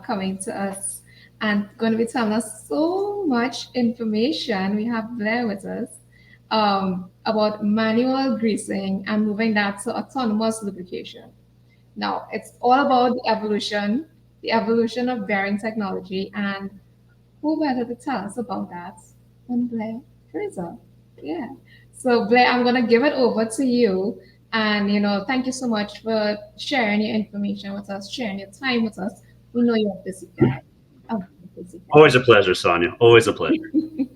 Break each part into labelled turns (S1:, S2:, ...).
S1: coming to us and going to be telling us so much information. We have Blair with us about manual greasing and moving that to autonomous lubrication. Now, it's all about the evolution of bearing technology, and who better to tell us about that than Blair Fraser? Yeah. So, Blair, I'm going to give it over to you. And, thank you so much for sharing your information with us, sharing your time with us. We know you're a busy guy. A busy
S2: Always a pleasure, Sonia. Always a pleasure.
S1: guy.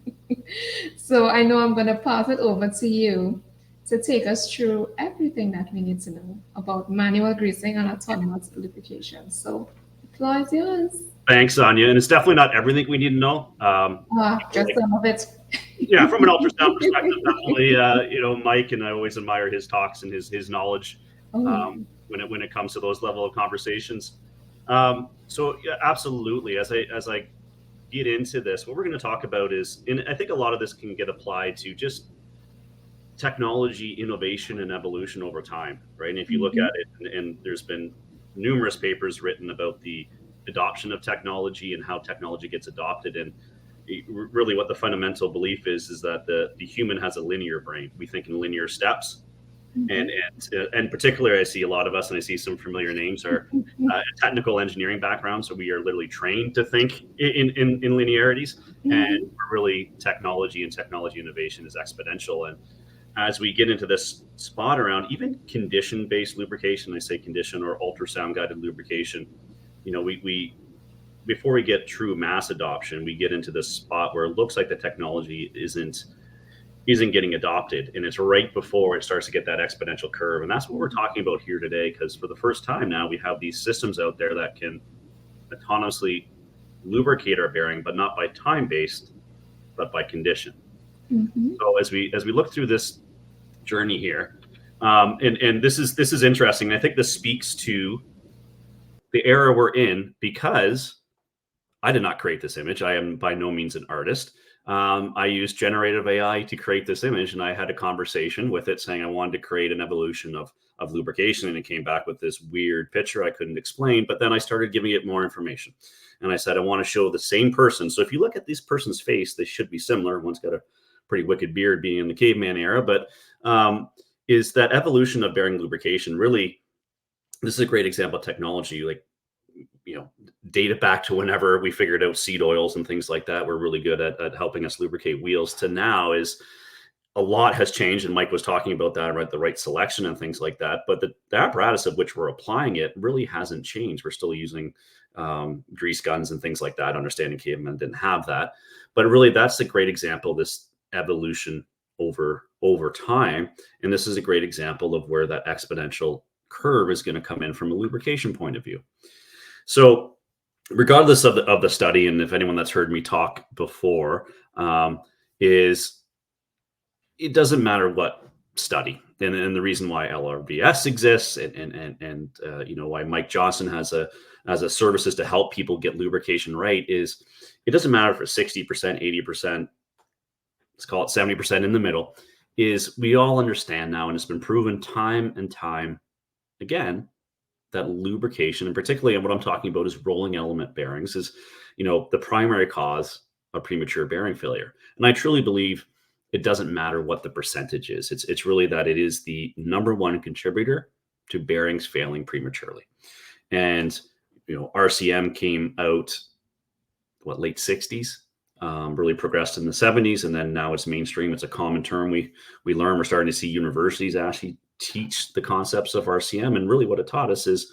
S1: So, I know I'm going to pass it over to you to take us through everything that we need to know about manual greasing and autonomous lubrication. So, the floor is yours.
S2: Thanks, Sonia. And it's definitely not everything we need to know.
S1: Just some of it.
S2: Yeah, from an ultrasound perspective, definitely. Mike and I always admire his talks and his knowledge
S1: Oh, yeah.
S2: when it comes to those level of conversations. So yeah, absolutely. As I get into this, what we're going to talk about is, and I think a lot of this can get applied to just technology, innovation, and evolution over time, right? And if you look
S1: Mhm.
S2: at it, and there's been numerous papers written about the adoption of technology and how technology gets adopted, and really what the fundamental belief is that the human has a linear brain. We think in linear steps,
S1: Mhm.
S2: and particularly I see a lot of us, and I see some familiar names are technical engineering background, so we are literally trained to think in linearities, and
S1: Mhm.
S2: really technology and technology innovation is exponential. And as we get into this spot around even condition-based lubrication, I say condition or ultrasound guided lubrication, we before we get true mass adoption, we get into this spot where it looks like the technology isn't getting adopted, and it's right before it starts to get that exponential curve. And that's what we're talking about here today, because for the first time now we have these systems out there that can autonomously lubricate our bearing, but not by time based, but by condition.
S1: Mhm.
S2: So as we look through this journey here, and this is interesting. I think this speaks to the era we're in, because I did not create this image. I am by no means an artist. I used generative AI to create this image, and I had a conversation with it saying I wanted to create an evolution of lubrication, and it came back with this weird picture I couldn't explain. But then I started giving it more information, and I said I want to show the same person. So if you look at this person's face, they should be similar. One's got a pretty wicked beard, being in the caveman era, but is that evolution of bearing lubrication really? This is a great example of technology, like, date it back to whenever we figured out seed oils and things like that. We're really good at helping us lubricate wheels, to now is a lot has changed. And Mike was talking about that, right? The right selection and things like that. But the apparatus of which we're applying it really hasn't changed. We're still using grease guns and things like that. Understanding cavemen didn't have that. But really, that's a great example of this evolution over time. And this is a great example of where that exponential curve is going to come in from a lubrication point of view. So regardless of the study, and if anyone that's heard me talk before, is it doesn't matter what study, and the reason why LRVS exists, and why Mike Johnson has a services to help people get lubrication right, is it doesn't matter if it's 60%, 80%, let's call it 70% in the middle. Is we all understand now, and it's been proven time and time again, that lubrication, and particularly what I'm talking about is rolling element bearings, is the primary cause of premature bearing failure. And I truly believe it doesn't matter what the percentage is. It's really that it is the number one contributor to bearings failing prematurely. And RCM came out late 60s, really progressed in the 70s, and then now it's mainstream. It's a common term we learn. We're starting to see universities actually teach the concepts of RCM, and really what it taught us is,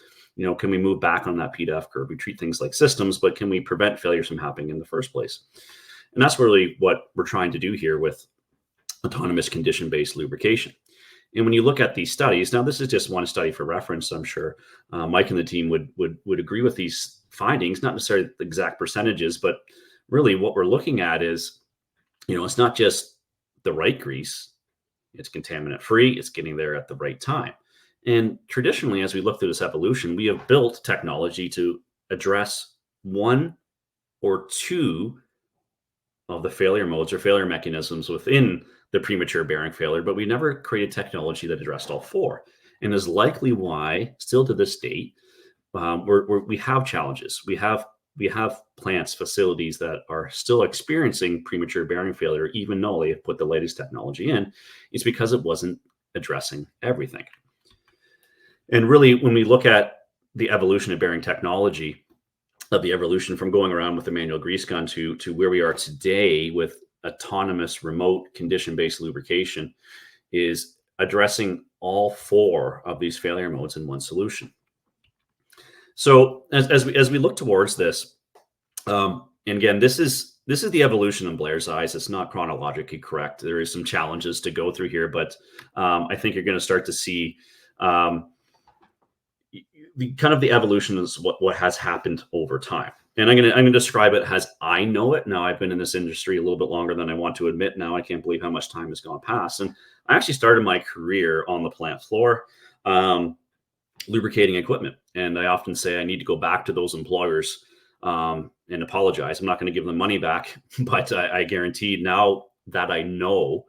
S2: can we move back on that P/F curve? We treat things like systems, but can we prevent failures from happening in the first place? And that's really what we're trying to do here with autonomous condition-based lubrication. And when you look at these studies, now this is just one study for reference. I'm sure Mike and the team would agree with these findings, not necessarily the exact percentages, but really what we're looking at is, it's not just the right grease, it's contaminant free, it's getting there at the right time. And traditionally, as we look through this evolution, we have built technology to address one or two of the failure modes or failure mechanisms within the premature bearing failure, but we never created technology that addressed all four. And is likely why, still to this date, we have challenges. We have plants, facilities that are still experiencing premature bearing failure, even though they have put the latest technology in. It's because it wasn't addressing everything. And really, when we look at the evolution of bearing technology, of the evolution from going around with the manual grease gun to where we are today with autonomous remote condition-based lubrication, is addressing all four of these failure modes in one solution. So as we look towards this, and again, this is the evolution in Blair's eyes. It's not chronologically correct. There is some challenges to go through here, but I think you're going to start to see the kind of the evolution is what has happened over time. And I'm going to describe it as I know it. Now, I've been in this industry a little bit longer than I want to admit now. I can't believe how much time has gone past. And I actually started my career on the plant floor, lubricating equipment. And I often say I need to go back to those employers and apologize. I'm not going to give them money back, but I guarantee now that I know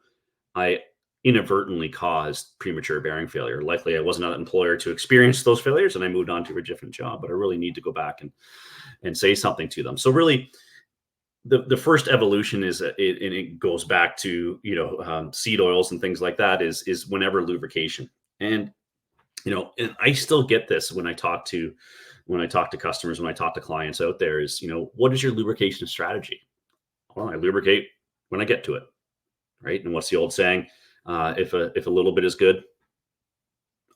S2: I inadvertently caused premature bearing failure. Likely I was not an employer to experience those failures, and I moved on to a different job, but I really need to go back and say something to them. So really, the first evolution is, and it goes back to, seed oils and things like that, is whenever lubrication. And, and I still get this when I talk to customers, when I talk to clients out there, is, what is your lubrication strategy? Well, I lubricate when I get to it, right? And what's the old saying? If a little bit is good,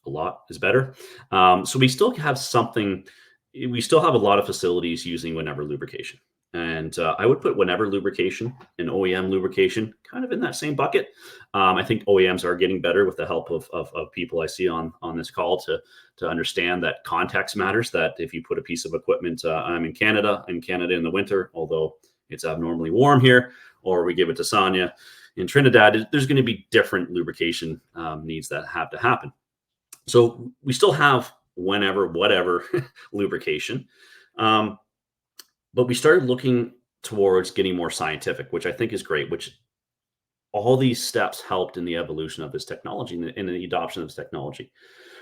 S2: a lot is better. So we still have something. We still have a lot of facilities using whenever lubrication, and I would put whenever lubrication and OEM lubrication kind of in that same bucket. I think OEMs are getting better with the help of people I see on this call to understand that context matters. That if you put a piece of equipment, I'm in Canada in the winter, although it's abnormally warm here, or we give it to Sonia in Trinidad, there's going to be different lubrication needs that have to happen. So we still have whenever, whatever lubrication. But we started looking towards getting more scientific, which I think is great, which all these steps helped in the evolution of this technology and the adoption of this technology.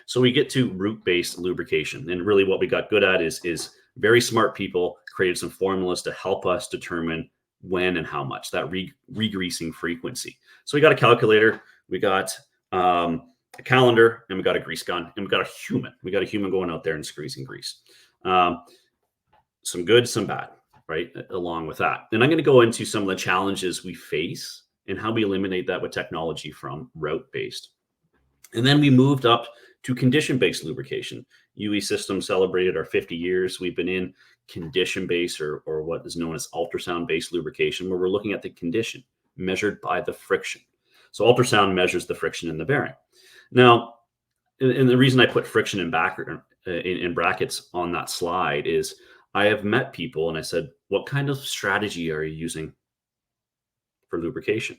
S2: So we get to root-based lubrication. And really what we got good at is very smart people created some formulas to help us determine when and how much, that re-greasing frequency. So we got a calculator, we got a calendar, and we got a grease gun, and we got a human. We got a human going out there and squeezing grease. Some good, some bad, right? Along with that. And I'm going to go into some of the challenges we face and how we eliminate that with technology from route-based. And then we moved up to condition-based lubrication. UE Systems celebrated our 50 years. We've been in condition-based or what is known as ultrasound-based lubrication, where we're looking at the condition measured by the friction. So ultrasound measures the friction in the bearing. Now, and the reason I put friction in brackets on that slide is I have met people and I said, what kind of strategy are you using for lubrication?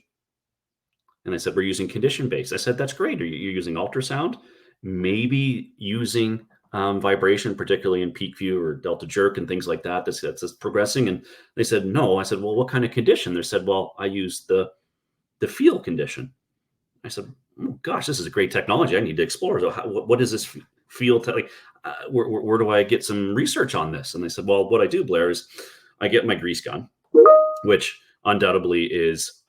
S2: And I said, we're using condition-based. I said, that's great. Are you using ultrasound? Maybe using vibration, particularly in peak view or delta jerk and things like that. That's progressing. And they said, no. I said, well, what kind of condition? They said, well, I use the field condition. I said, oh, gosh, this is a great technology. I need to explore. So what is this field? Where do I get some research on this? And they said, well, what I do, Blair, is I get my grease gun, which undoubtedly is,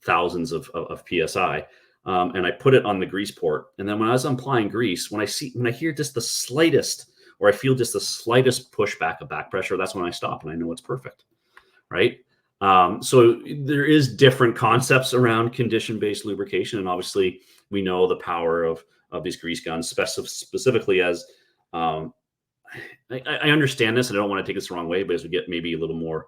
S2: thousands of PSI. And I put it on the grease port. And then when I was applying grease, when I hear just the slightest, or I feel just the slightest pushback of back pressure, that's when I stop and I know it's perfect, right? So there is different concepts around condition-based lubrication. And obviously we know the power of these grease guns, specifically as, I understand this, and I don't want to take this the wrong way, but as we get maybe a little more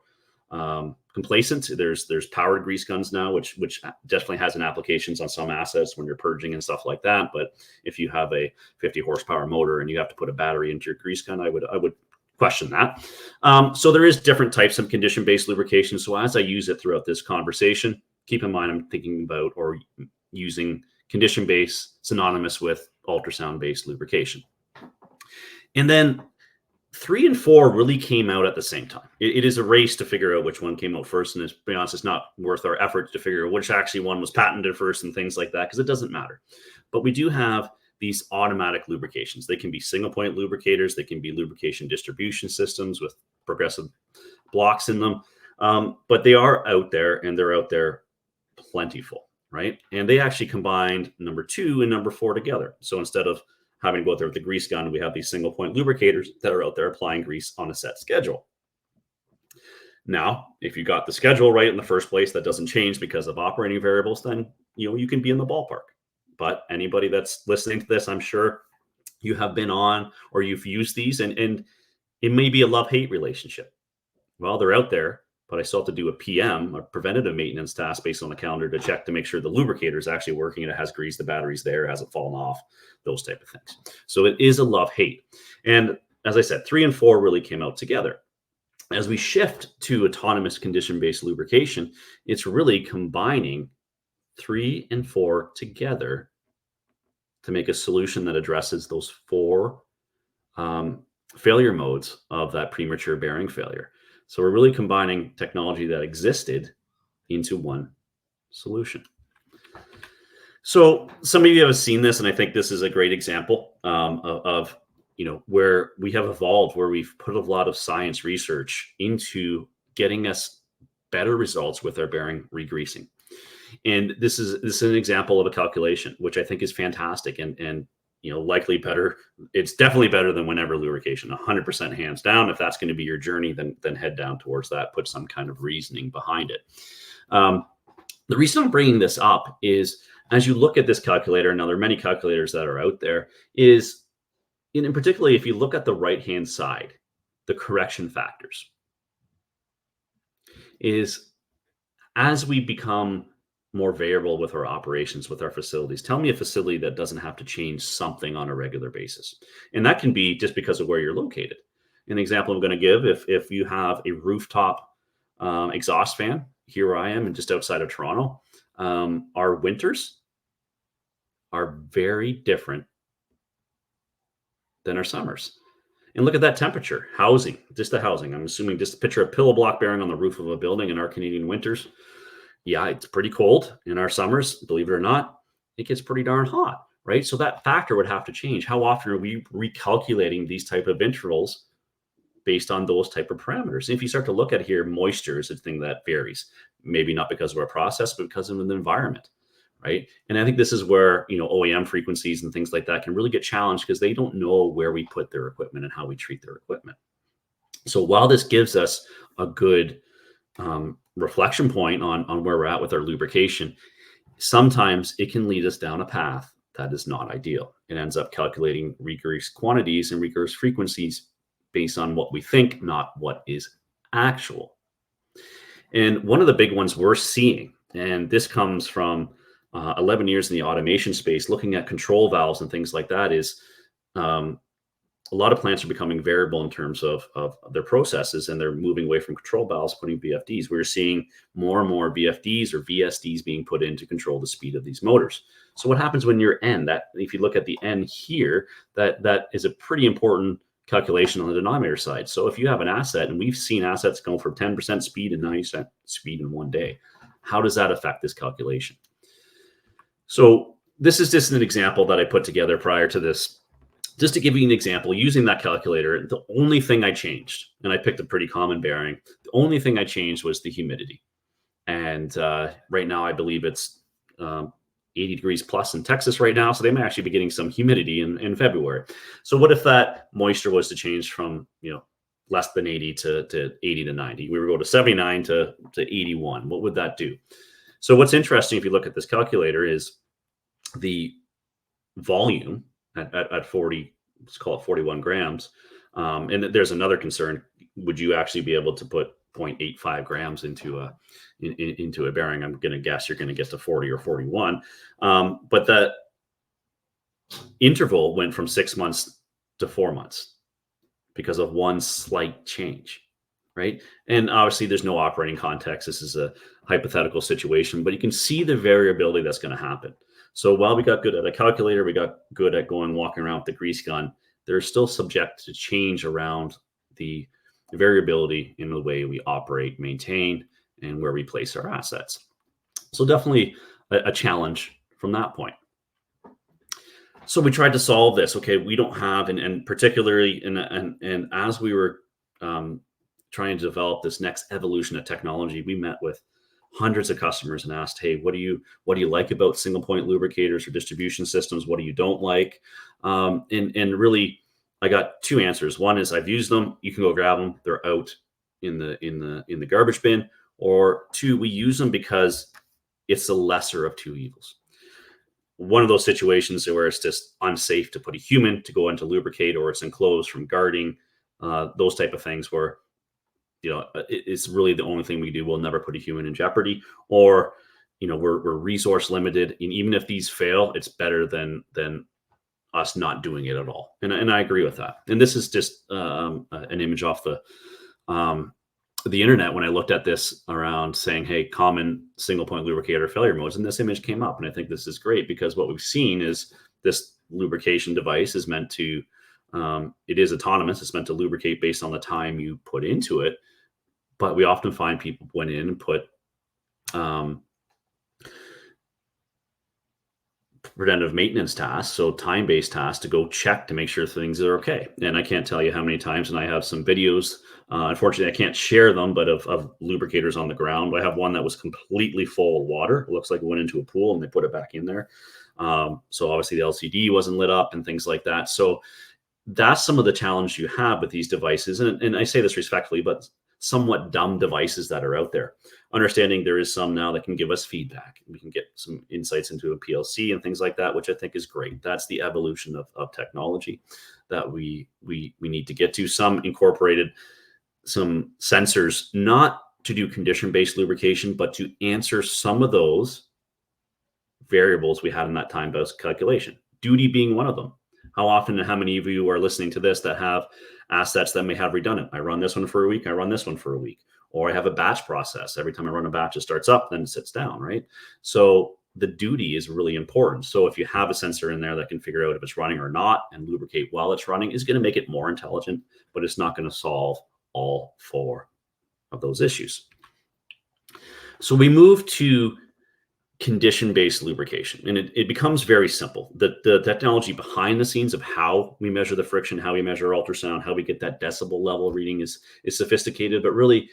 S2: complacent, there's powered grease guns now, which definitely has an applications on some assets when you're purging and stuff like that. But if you have a 50 horsepower motor and you have to put a battery into your grease gun, I would question that. So there is different types of condition-based lubrication. So as I use it throughout this conversation, keep in mind I'm thinking about or using condition-based synonymous with ultrasound-based lubrication. And then 3 and 4 really came out at the same time. It is a race to figure out which one came out first. And to be honest, it's not worth our effort to figure out which actually one was patented first and things like that, because it doesn't matter. But we do have these automatic lubrications. They can be single point lubricators. They can be lubrication distribution systems with progressive blocks in them. But they are out there, and they're out there plentiful, right? And they actually combined number 2 and number 4 together. So instead of having to go out there with the grease gun, we have these single point lubricators that are out there applying grease on a set schedule. Now, if you got the schedule right in the first place, that doesn't change because of operating variables, then you can be in the ballpark. But anybody that's listening to this, I'm sure you have been on or you've used these, and it may be a love-hate relationship. Well, they're out there, but I still have to do a PM, a preventative maintenance task based on the calendar to check to make sure the lubricator is actually working and it has grease, the battery's there, hasn't fallen off, those type of things. So it is a love-hate. And as I said, 3 and 4 really came out together. As we shift to autonomous condition-based lubrication, it's really combining 3 and 4 together to make a solution that addresses those 4 failure modes of that premature bearing failure. So we're really combining technology that existed into one solution. So some of you have seen this, and I think this is a great example of where we have evolved, where we've put a lot of science research into getting us better results with our bearing regreasing. And this is an example of a calculation, which I think is fantastic and likely better. It's definitely better than whenever lubrication, 100% hands down. If that's going to be your journey, then head down towards that, put some kind of reasoning behind it. The reason I'm bringing this up is as you look at this calculator, now there are many calculators that are out there, is in particularly, if you look at the right-hand side, the correction factors is as we become more variable with our operations, with our facilities. Tell me a facility that doesn't have to change something on a regular basis. And that can be just because of where you're located. An example I'm going to give, if you have a rooftop exhaust fan, here where I am and just outside of Toronto, our winters are very different than our summers. And look at that temperature. Housing, just the housing. I'm assuming just picture a pillow block bearing on the roof of a building in our Canadian winters. Yeah, it's pretty cold. In our summers, believe it or not, it gets pretty darn hot, right? So that factor would have to change. How often are we recalculating these type of intervals based on those type of parameters? And if you start to look at here, moisture is a thing that varies. Maybe not because of our process, but because of the environment, right? And I think this is where OEM frequencies and things like that can really get challenged because they don't know where we put their equipment and how we treat their equipment. So while this gives us a good reflection point on where we're at with our lubrication, sometimes it can lead us down a path that is not ideal. It ends up calculating regrease quantities and regrease frequencies based on what we think, not what is actual. And one of the big ones we're seeing, and this comes from 11 years in the automation space, looking at control valves and things like that, is a lot of plants are becoming variable in terms of their processes, and they're moving away from control valves, putting VFDs. We're seeing more and more VFDs or VSDs being put in to control the speed of these motors. So what happens when you're N? That if you look at the N here, that is a pretty important calculation on the denominator side. So if you have an asset, and we've seen assets go from 10% speed and 90% speed in one day, how does that affect this calculation? So this is just an example that I put together prior to this, just to give you an example, using that calculator. The only thing I changed, and I picked a pretty common bearing, the only thing I changed was the humidity. And right now, I believe it's 80 degrees plus in Texas right now. So they may actually be getting some humidity in February. So what if that moisture was to change from, less than 80 to 80 to 90? We would go to 79 to 81. What would that do? So what's interesting, if you look at this calculator, is the volume at 40, let's call it 41 grams. And there's another concern. Would you actually be able to put 0.85 grams into a bearing? I'm going to guess you're going to get to 40 or 41. But that interval went from 6 months to 4 months because of one slight change, right? And obviously there's no operating context. This is a hypothetical situation, but you can see the variability that's going to happen. So while we got good at a calculator, we got good at walking around with the grease gun, they're still subject to change around the variability in the way we operate, maintain, and where we place our assets. So definitely a challenge from that point. So we tried to solve this. Okay, we don't have, and particularly, and as we were trying to develop this next evolution of technology, we met with hundreds of customers and asked, hey, what do you like about single point lubricators or distribution systems? What do you don't like? And really, I got two answers. One is I've used them. You can go grab them. They're out in the garbage bin. Or two, we use them because it's the lesser of two evils. One of those situations where it's just unsafe to put a human to go into lubricate, or it's enclosed from guarding, those type of things where, it's really the only thing we do. We'll never put a human in jeopardy, or, we're resource limited. And even if these fail, it's better than us not doing it at all. And I agree with that. And this is just an image off the internet when I looked at this around saying, hey, common single point lubricator failure modes. And this image came up. And I think this is great because what we've seen is this lubrication device is meant to, it is autonomous. It's meant to lubricate based on the time you put into it. But we often find people went in and put preventive maintenance tasks, so time-based tasks to go check to make sure things are okay. And I can't tell you how many times, and I have some videos, unfortunately I can't share them, but of lubricators on the ground. I have one that was completely full of water. It looks like it went into a pool and they put it back in there. So obviously the LCD wasn't lit up and things like that. So that's some of the challenge you have with these devices. And I say this respectfully, but somewhat dumb devices that are out there. Understanding there is some now that can give us feedback. We can get some insights into a PLC and things like that, which I think is great. That's the evolution of technology that we need to get to. Some incorporated some sensors, not to do condition-based lubrication, but to answer some of those variables we had in that time-based calculation. Duty being one of them. How often and how many of you are listening to this that have assets that may have redundant? I run this one for a week, I run this one for a week. Or I have a batch process. Every time I run a batch, it starts up, then it sits down, right? So the duty is really important. So if you have a sensor in there that can figure out if it's running or not and lubricate while it's running, is going to make it more intelligent, but it's not going to solve all four of those issues. So we move to condition-based lubrication, and it becomes very simple. The technology behind the scenes of how we measure the friction, how we measure ultrasound, how we get that decibel level reading is sophisticated, but really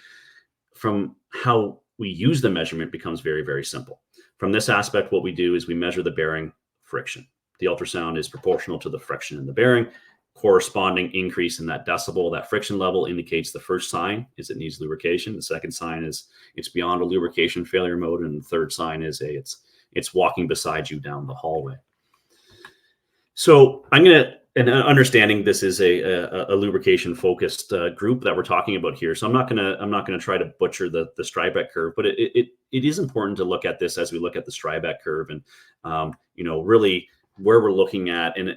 S2: from how we use the measurement becomes very, very simple. From this aspect, what we do is we measure the bearing friction. The ultrasound is proportional to the friction in the bearing. Corresponding increase in that decibel, that friction level, indicates the first sign is it needs lubrication. The second sign is it's beyond a lubrication failure mode, and the third sign is it's walking beside you down the hallway. So I'm gonna, and understanding this is a lubrication focused group that we're talking about here, so I'm not gonna try to butcher the Strybeck curve, but it is important to look at this as we look at the Strybeck curve, and really where we're looking at, and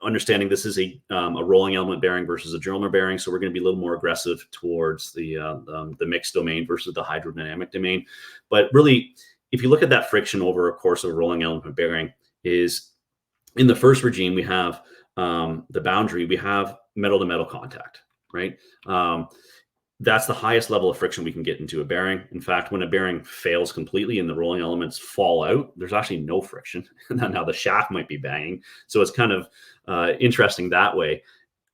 S2: understanding this is a rolling element bearing versus a journal bearing. So we're going to be a little more aggressive towards the mixed domain versus the hydrodynamic domain. But really, if you look at that friction over a course of a rolling element bearing, is in the first regime, we have the boundary, we have metal to metal contact, right? That's the highest level of friction we can get into a bearing. In fact, when a bearing fails completely and the rolling elements fall out, there's actually no friction. And then now the shaft might be banging. So it's kind of interesting that way.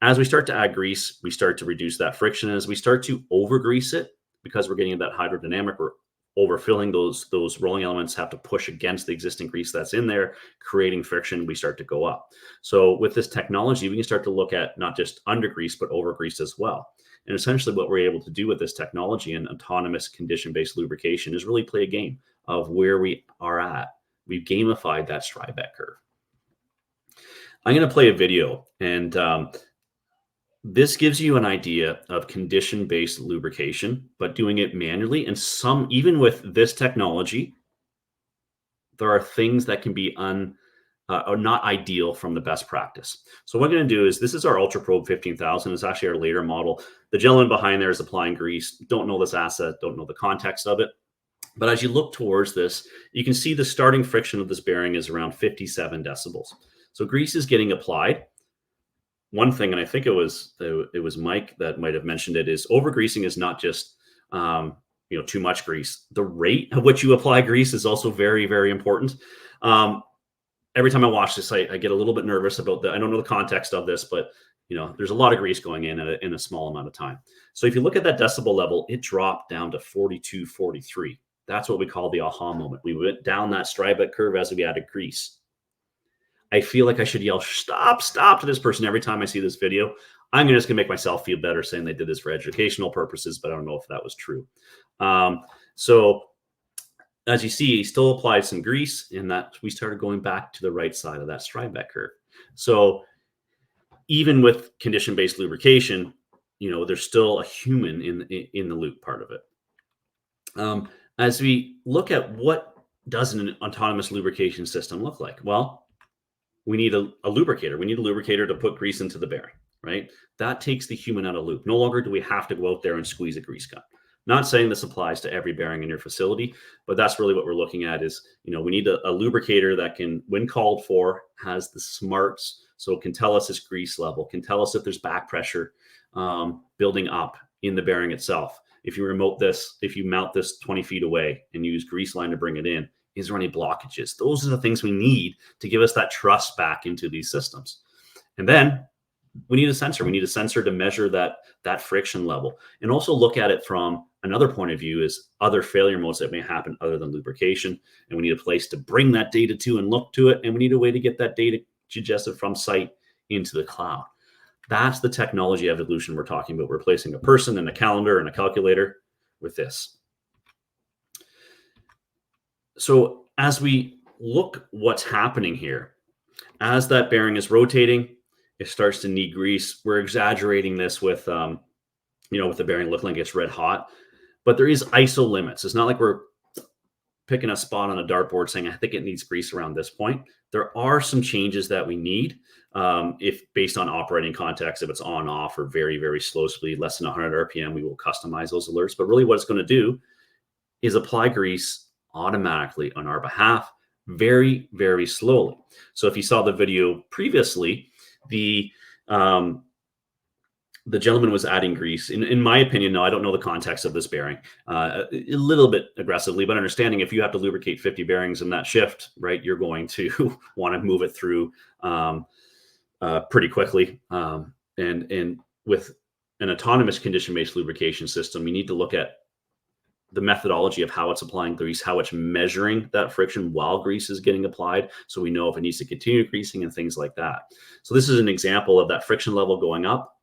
S2: As we start to add grease, we start to reduce that friction. As we start to over grease it, because we're getting that hydrodynamic, we're overfilling, those rolling elements have to push against the existing grease that's in there, creating friction. We start to go up. So with this technology, we can start to look at not just under grease, but over grease as well. And essentially what we're able to do with this technology and autonomous condition-based lubrication is really play a game of where we are at. We've gamified that Strybeck curve. I'm going to play a video, and this gives you an idea of condition-based lubrication, but doing it manually. And even with this technology, there are things that can be are not ideal from the best practice. So what we're going to do is, this is our Ultra Probe 15,000. It's actually our later model. The gentleman behind there is applying grease. Don't know this asset, don't know the context of it. But as you look towards this, you can see the starting friction of this bearing is around 57 decibels. So grease is getting applied. One thing, and I think it was Mike that might have mentioned it, is over-greasing is not just too much grease. The rate at which you apply grease is also very, very important. every time I watch this, I get a little bit nervous about I don't know the context of this, but there's a lot of grease going in a small amount of time. So if you look at that decibel level, it dropped down to 42, 43. That's what we call the aha moment. We went down that Strybeck curve as we added grease. I feel like I should yell, stop, stop to this person every time I see this video. I'm just going to make myself feel better saying they did this for educational purposes, but I don't know if that was true. So as you see, he still applied some grease, and that we started going back to the right side of that Strybeck curve. So even with condition-based lubrication, there's still a human in the loop part of it. As we look at what does an autonomous lubrication system look like, well, we need a lubricator. We need a lubricator to put grease into the bearing, right? That takes the human out of loop. No longer do we have to go out there and squeeze a grease gun. Not saying this applies to every bearing in your facility, but that's really what we're looking at is, we need a lubricator that can, when called for, has the smarts, so it can tell us its grease level, can tell us if there's back pressure building up in the bearing itself. If you mount this 20 feet away and use grease line to bring it in, is there any blockages? Those are the things we need to give us that trust back into these systems. And then we need a sensor. We need a sensor to measure that friction level, and also look at it from another point of view is other failure modes that may happen other than lubrication. And we need a place to bring that data to and look to it. And we need a way to get that data digested from site into the cloud. That's the technology evolution we're talking about, replacing a person and a calendar and a calculator with this. So as we look what's happening here, as that bearing is rotating, it starts to need grease. We're exaggerating this with, with the bearing looking like it's red hot, but there is ISO limits. It's not like we're picking a spot on a dartboard saying, I think it needs grease around this point. There are some changes that we need if based on operating context, if it's on, off, or very, very slow speed, less than 100 RPM, we will customize those alerts. But really what it's going to do is apply grease automatically on our behalf, very, very slowly. So if you saw the video previously, the gentleman was adding grease. In my opinion, no, I don't know the context of this bearing, a little bit aggressively, but understanding if you have to lubricate 50 bearings in that shift, right, you're going to want to move it through pretty quickly. And with an autonomous condition-based lubrication system, we need to look at the methodology of how it's applying grease, how it's measuring that friction while grease is getting applied, so we know if it needs to continue greasing and things like that. So this is an example of that friction level going up,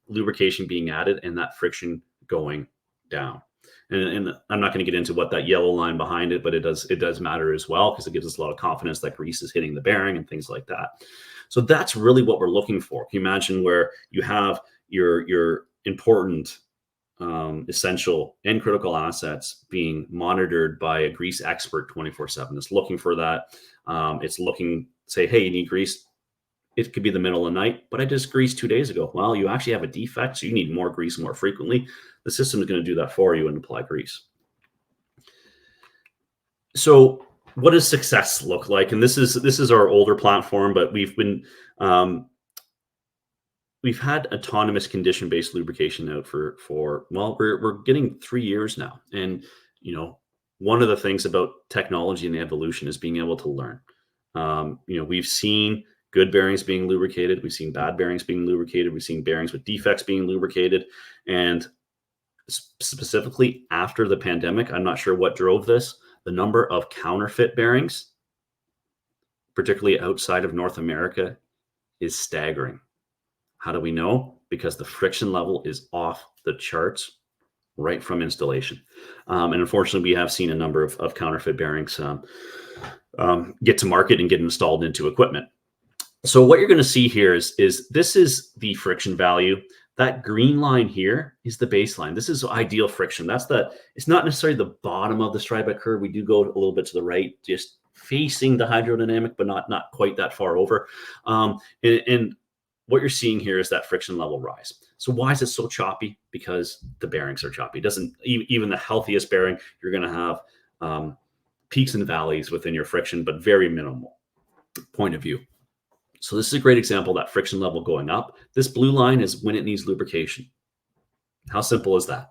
S2: lubrication being added, and that friction going down. And I'm not going to get into what that yellow line behind it, but it does matter as well, because it gives us a lot of confidence that grease is hitting the bearing and things like that. So that's really what we're looking for. Can you imagine where you have your important essential and critical assets being monitored by a grease expert 24/7. It's looking for that. It's looking, say, hey, you need grease. It could be the middle of the night, but I just greased 2 days ago. Well, you actually have a defect, so you need more grease more frequently. The system is going to do that for you and apply grease. So what does success look like? And this is our older platform, but we've had autonomous condition-based lubrication out for we're getting 3 years now. And, one of the things about technology and the evolution is being able to learn. We've seen good bearings being lubricated. We've seen bad bearings being lubricated. We've seen bearings with defects being lubricated. And specifically after the pandemic, I'm not sure what drove this. The number of counterfeit bearings, particularly outside of North America, is staggering. How do we know? Because the friction level is off the charts right from installation. And unfortunately, we have seen a number of counterfeit bearings get to market and get installed into equipment. So what you're going to see here is this is the friction value. That green line here is the baseline. This is ideal friction. It's not necessarily the bottom of the Strybeck curve. We do go a little bit to the right, just facing the hydrodynamic, but not quite that far over. And what you're seeing here is that friction level rise. So why is it so choppy? Because the bearings are choppy. It doesn't, even the healthiest bearing, you're going to have peaks and valleys within your friction, but very minimal point of view. So this is a great example of that friction level going up. This blue line is when it needs lubrication. How simple is that?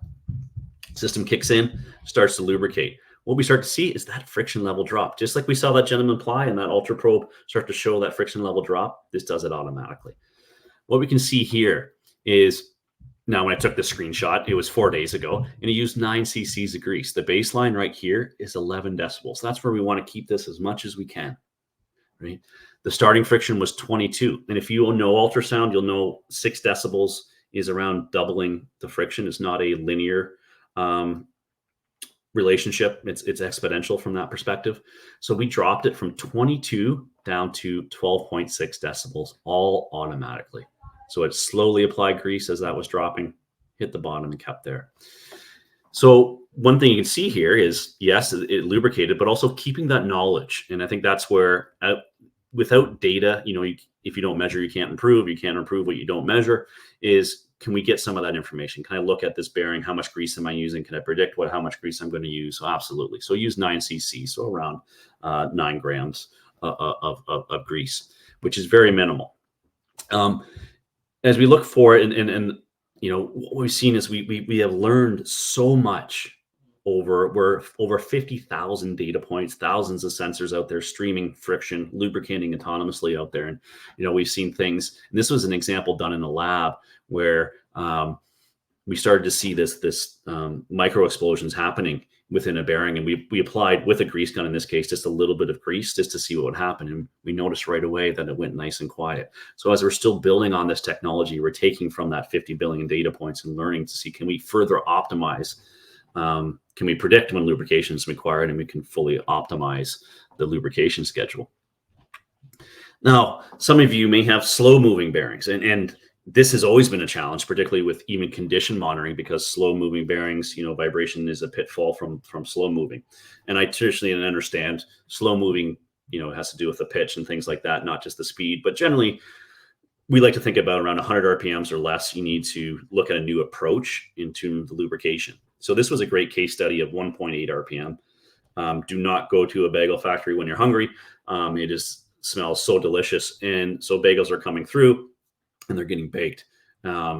S2: System kicks in, starts to lubricate. what we start to see is that friction level drop. Just like we saw that gentleman apply and that ultra probe start to show that friction level drop, this does it automatically. What we can see here is, now when I took the screenshot, it was 4 days ago, and it used 9 cc's of grease. The baseline right here is 11 decibels. That's where we want to keep this as much as we can, right? The starting friction was 22. And if you know ultrasound, you'll know 6 decibels is around doubling the friction. It's not a linear relationship. It's exponential from that perspective. So we dropped it from 22 down to 12.6 decibels, all automatically. So it slowly applied grease as that was dropping, hit the bottom and kept there. So one thing you can see here is, yes, it lubricated, but also keeping that knowledge. And I think that's where, without data, if you don't measure, you can't improve. You can't improve what you don't measure. Can we get some of that information? Can I look at this bearing? How much grease am I using? Can I predict how much grease I'm going to use? So absolutely. So use 9 cc, so around 9 grams of grease, which is very minimal. As we look for it, and what we've seen is we have learned so much we're over 50,000 data points, thousands of sensors out there streaming friction, lubricating autonomously out there. And, we've seen things, and this was an example done in a lab where we started to see this micro explosions happening within a bearing. And we applied, with a grease gun in this case, just a little bit of grease just to see what would happen. And we noticed right away that it went nice and quiet. So as we're still building on this technology, we're taking from that 50 billion data points and learning to see, can we further optimize? Can we predict when lubrication is required, and we can fully optimize the lubrication schedule? Now, some of you may have slow moving bearings, and this has always been a challenge, particularly with even condition monitoring, because slow moving bearings, vibration is a pitfall from slow moving. And I traditionally understand slow moving, has to do with the pitch and things like that, not just the speed, but generally we like to think about around 100 RPMs or less. You need to look at a new approach into the lubrication. So this was a great case study of 1.8 RPM. Do not go to a bagel factory when you're hungry. It smells so delicious. And so bagels are coming through and they're getting baked. 1.8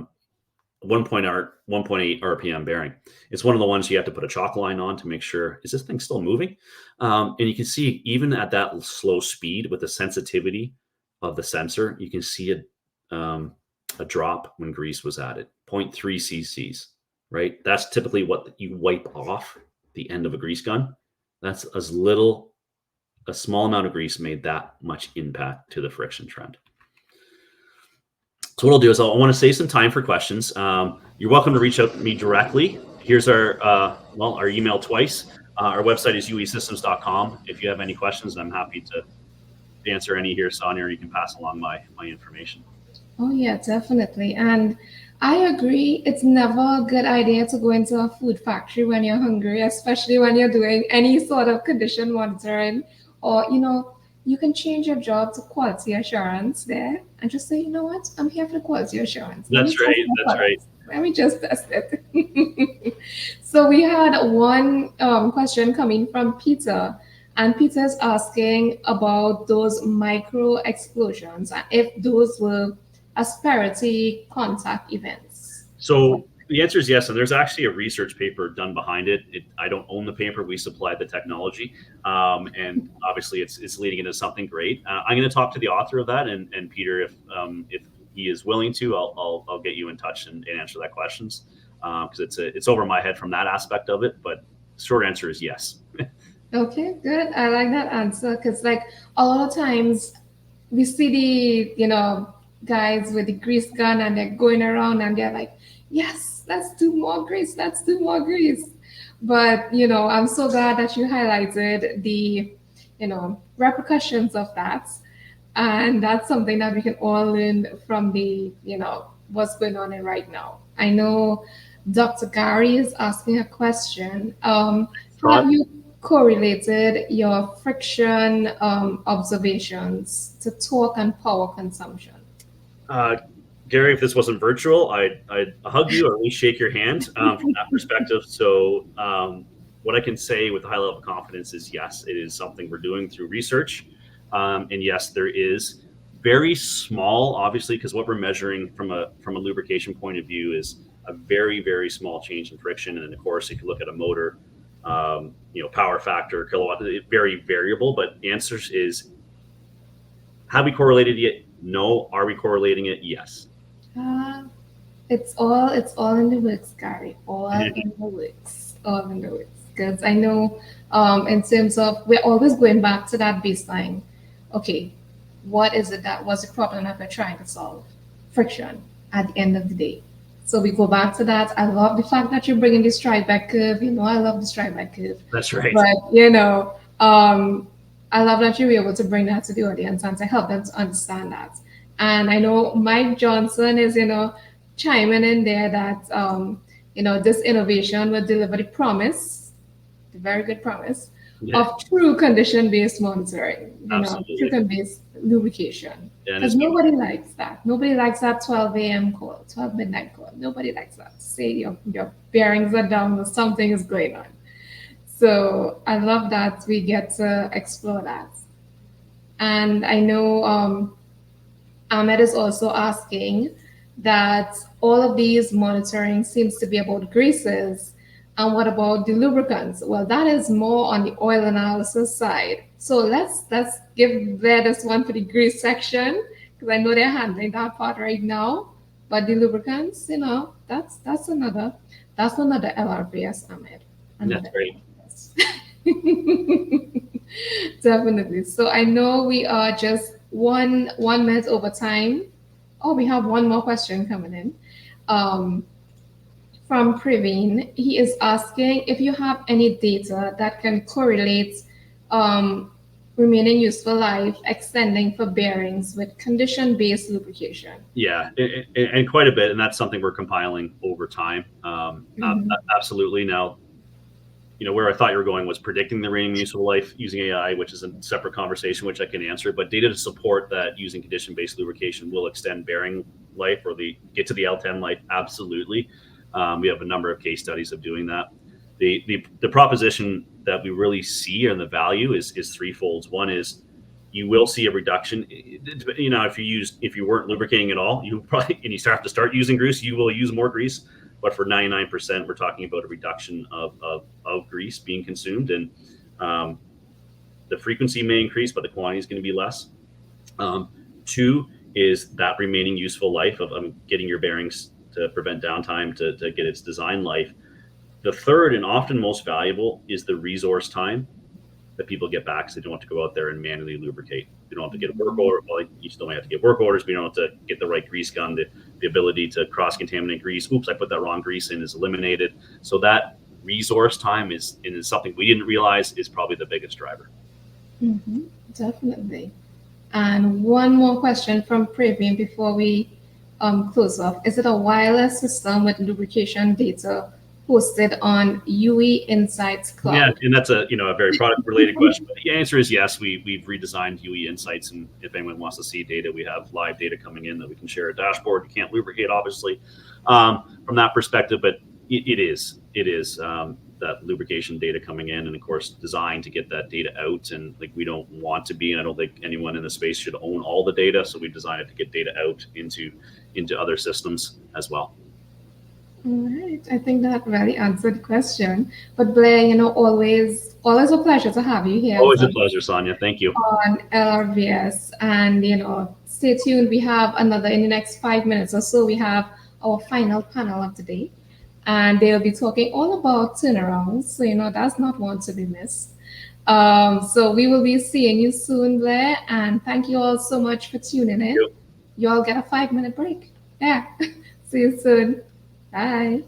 S2: RPM bearing. It's one of the ones you have to put a chalk line on to make sure, is this thing still moving? And you can see even at that slow speed, with the sensitivity of the sensor, you can see a drop when grease was added, 0.3 cc's. Right? That's typically what you wipe off the end of a grease gun. That's a small amount of grease made that much impact to the friction trend. So what I'll do is I want to save some time for questions. You're welcome to reach out to me directly. Here's our email twice. Our website is uesystems.com. If you have any questions, I'm happy to answer any here, Sonia, or you can pass along my information.
S1: Oh yeah, definitely. And I agree, it's never a good idea to go into a food factory when you're hungry, especially when you're doing any sort of condition monitoring, or you can change your job to quality assurance there and just say, what, I'm here for quality assurance.
S2: That's right.
S1: Let me just test it. So we had one question coming from Peter, and Peter's asking about those micro explosions and if those were asperity contact events.
S2: So the answer is yes, and there's actually a research paper done behind it. I don't own the paper; we supplied the technology, and obviously it's leading into something great. I'm going to talk to the author of that, and Peter, if he is willing to, I'll get you in touch and answer that questions, because it's over my head from that aspect of it. But short answer is yes.
S1: Okay, good. I like that answer, because a lot of times we see the guys with the grease gun and they're going around and they're like, yes, let's do more grease, but I'm so glad that you highlighted the repercussions of that, and that's something that we can all learn from the what's going on right now. I know Dr. Gary is asking a question. Have you correlated your friction observations to torque and power consumption?
S2: Gary, if this wasn't virtual, I'd hug you or at least shake your hand from that perspective. So what I can say with a high level of confidence is yes, it is something we're doing through research. And yes, there is very small, obviously, because what we're measuring from a lubrication point of view is a very, very small change in friction. And of course, if you look at a motor, power factor, kilowatt, very variable. But the answer is, have we correlated it? No. Are we correlating it? Yes.
S1: Uh, it's all in the works, Gary. All in the works. All in the works. Because I know, in terms of we're always going back to that baseline. Okay, what is it that was the problem that we're trying to solve? Friction at the end of the day. So we go back to that. I love the fact that you're bringing this stride back curve. I love the stride back curve.
S2: That's right.
S1: But I love that you were able to bring that to the audience and to help them to understand that. And I know Mike Johnson is, chiming in there that, this innovation will deliver the promise, the very good promise
S2: Yeah,
S1: of true condition-based monitoring, true
S2: absolutely.
S1: condition lubrication.
S2: And
S1: Because nobody likes that. Nobody likes that 12 a.m. call, 12 midnight call. Nobody likes that. Say your bearings are down or something is going on. So I love that we get to explore that. And I know, Ahmed is also asking that all of these monitoring seems to be about greases. And what about the lubricants? Well, that is more on the oil analysis side. So let's give there this one for the grease section because I know they're handling that part right now. But the lubricants, that's another LRVS, Ahmed.
S2: that's
S1: Another
S2: great.
S1: LRVS. Definitely. So I know we are just one minute over time. Oh, we have one more question coming in. Um, from Praveen, he is asking if you have any data that can correlate um, remaining useful life extending for bearings with condition-based lubrication.
S2: Yeah, and quite a bit, and that's something we're compiling over time.
S1: Mhm.
S2: Absolutely. Now, where I thought you were going was predicting the remaining useful life using AI, which is a separate conversation, which I can answer. But data to support that using condition-based lubrication will extend bearing life or get to the L10 life. Absolutely, we have a number of case studies of doing that. The proposition that we really see and the value is threefold. One is you will see a reduction. If you weren't lubricating at all, you probably and you start using grease, you will use more grease. But for 99%, we're talking about a reduction of grease being consumed, and um, the frequency may increase, but the quantity is going to be less. Two is that remaining useful life of getting your bearings to prevent downtime to get its design life. The third and often most valuable is the resource time that people get back, so they don't have to go out there and manually lubricate. You don't have to get a work order. Well, you still may have to get work orders, but you don't have to get the right grease gun. The ability to cross-contaminate grease. Oops, I put that wrong grease in is eliminated. So that resource time is something we didn't realize is probably the biggest driver.
S1: Mhm, definitely. And one more question from Praveen before we close off. Is it a wireless system with lubrication data hosted on UE Insights
S2: Yeah,
S1: Cloud?
S2: and that's a very product related question. But the answer is yes. We've redesigned UE Insights, and if anyone wants to see data, we have live data coming in that we can share a dashboard. You can't lubricate, obviously, from that perspective, but it is that lubrication data coming in, and of course, designed to get that data out. And like we don't want to be, and I don't think anyone in the space should own all the data, so we designed it to get data out into other systems as well.
S1: All right. I think that really answered the question. But Blair, always a pleasure to have you here
S2: Always a pleasure, Sonia. Thank you.
S1: on LRVS. And, stay tuned. We have another in the next 5 minutes or so. We have our final panel of the day. And they'll be talking all about turnarounds. So, that's not one to be missed. So we will be seeing you soon, Blair. And thank you all so much for tuning in. You all get a 5-minute break. Yeah. See you soon. Bye.